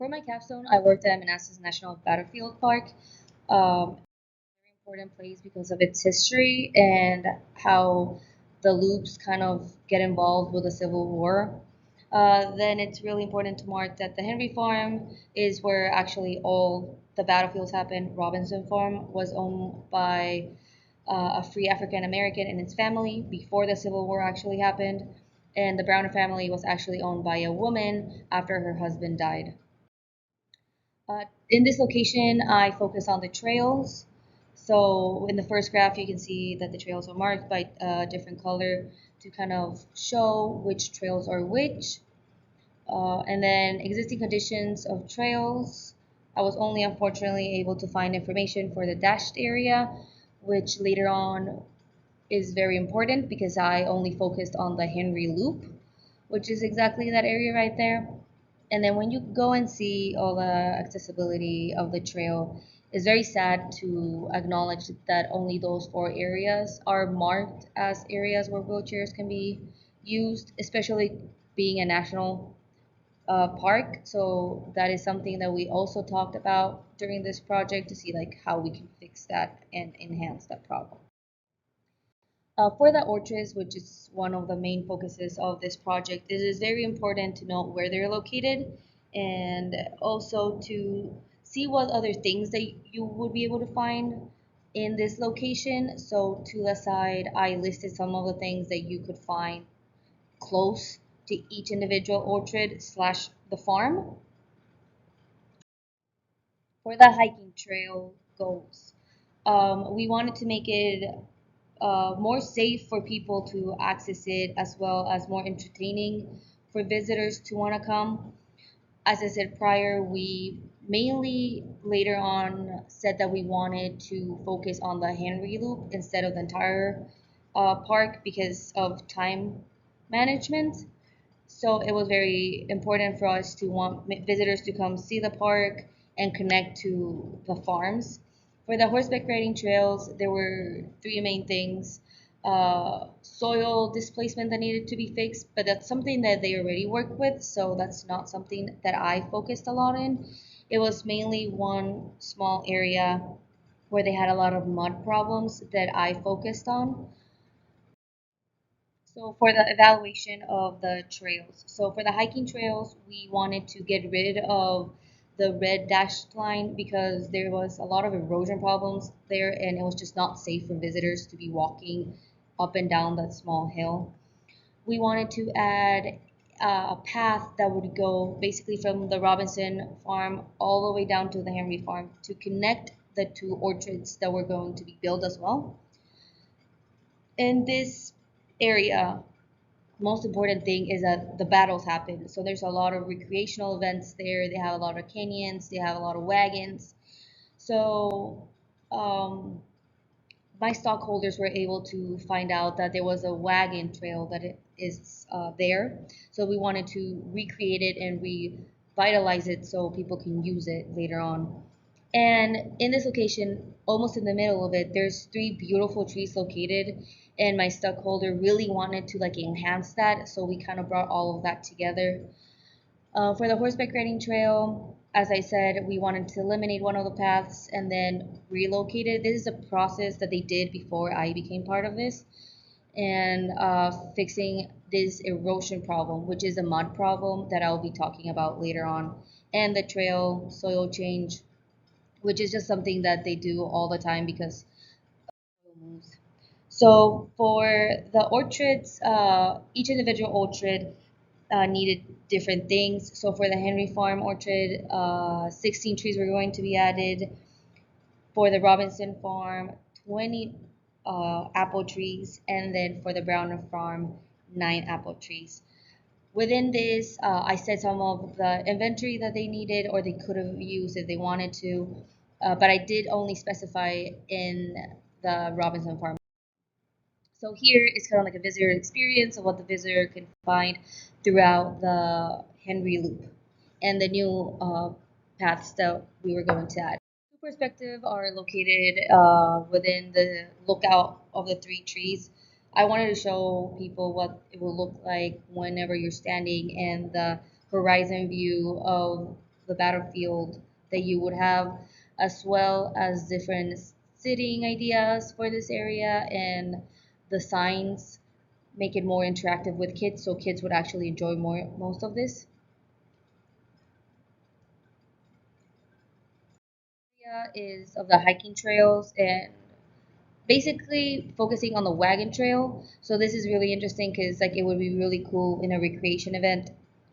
For my capstone, I worked at Manassas National Battlefield Park. Very important place because of its history and how the loops kind of get involved with the Civil War. Then it's really important to mark that the Henry Farm is where actually all the battlefields happened. Robinson Farm was owned by a free African American and his family before the Civil War actually happened, and the Browner family was actually owned by a woman after her husband died. In this location, I focus on the trails. So in the first graph, you can see that the trails are marked by a different color to kind of show which trails are which. And then existing conditions of trails. I was only unfortunately able to find information for the dashed area, which later on is very important because I only focused on the Henry Loop, which is exactly that area right there. And then when you go and see all the accessibility of the trail, it's very sad to acknowledge that only those four areas are marked as areas where wheelchairs can be used, especially being a national park. So that is something that we also talked about during this project to see like how we can fix that and enhance that problem. For the orchards, which is one of the main focuses of this project, it is very important to know where they're located and also to see what other things that you would be able to find in this location. So to the side, I listed some of the things that you could find close to each individual orchard slash the farm. For the hiking trail goals, we wanted to make it more safe for people to access it, as well as more entertaining for visitors to want to come. As I said prior, we mainly later on said that we wanted to focus on the Henry Loop instead of the entire park because of time management. So it was very important for us to want visitors to come see the park and connect to the farms. For the horseback riding trails, there were three main things. Soil displacement that needed to be fixed, but that's something that they already work with, so that's not something that I focused a lot in. It was mainly one small area where they had a lot of mud problems that I focused on. So for the evaluation of the trails, so for the hiking trails, we wanted to get rid of the red dashed line because there was a lot of erosion problems there and it was just not safe for visitors to be walking up and down that small hill. We wanted to add a path that would go basically from the Robinson farm all the way down to the Henry farm to connect the two orchards that were going to be built as well. In this area, most important thing is that the battles happen. So there's a lot of recreational events there. They have a lot of canyons. They have a lot of wagons. So um, my stockholders were able to find out that there was a wagon trail that it is there. So we wanted to recreate it and revitalize it so people can use it later on. And in this location, almost in the middle of it, there's three beautiful trees located. And my stockholder really wanted to like enhance that, so we kind of brought all of that together. For the horseback riding trail, as I said, we wanted to eliminate one of the paths and then relocate it. This is a process that they did before I became part of this, and fixing this erosion problem, which is a mud problem that I'll be talking about later on, and the trail soil change, which is just something that they do all the time because soil moves. So for the orchards, each individual orchard needed different things. So for the Henry Farm orchard, 16 trees were going to be added. For the Robinson Farm, 20 apple trees, and then for the Browner Farm, 9 apple trees. Within this, I said some of the inventory that they needed or they could have used if they wanted to, but I did only specify in the Robinson Farm. So here it's kind of like a visitor experience of what the visitor can find throughout the Henry Loop and the new paths that we were going to add. Two perspective are located within the lookout of the three trees. I wanted to show people what it will look like whenever you're standing in the horizon view of the battlefield that you would have, as well as different sitting ideas for this area, and the signs make it more interactive with kids, so kids would actually enjoy more most of this. Area is of the hiking trails and basically focusing on the wagon trail. So this is really interesting because like it would be really cool in a recreation event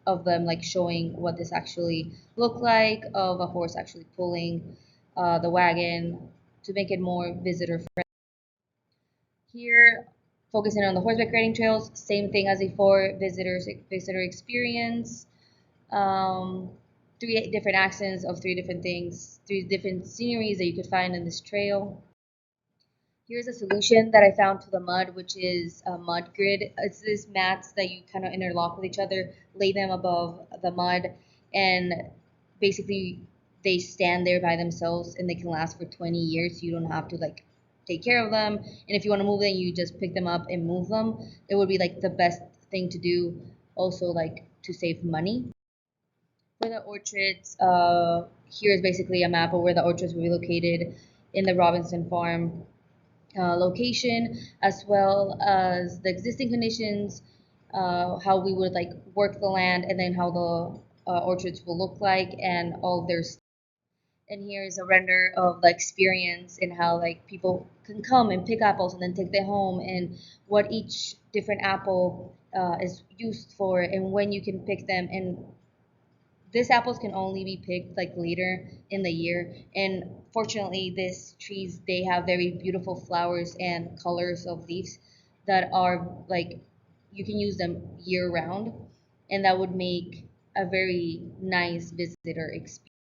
of them like showing what this actually looked like of a horse actually pulling the wagon to make it more visitor friendly. Here, focusing on the horseback riding trails, same thing as before, visitor experience. Um, three different accents of three different things, three different sceneries that you could find in this trail. Here's a solution that I found to the mud, which is a mud grid. It's this mats that you kind of interlock with each other, lay them above the mud, and basically they stand there by themselves and they can last for 20 years. You don't have to like take care of them. And if you want to move them, you just pick them up and move them. It would be like the best thing to do, also like to save money. For the orchards, here is basically a map of where the orchards will be located in the Robinson Farm location, as well as the existing conditions, how we would like work the land, and then how the orchards will look like, and all their. And here is a render of the experience and how like people can come and pick apples and then take them home, and what each different apple is used for, and when you can pick them, and these apples can only be picked like later in the year. And fortunately, these trees they have very beautiful flowers and colors of leaves that are like you can use them year round, and that would make a very nice visitor experience.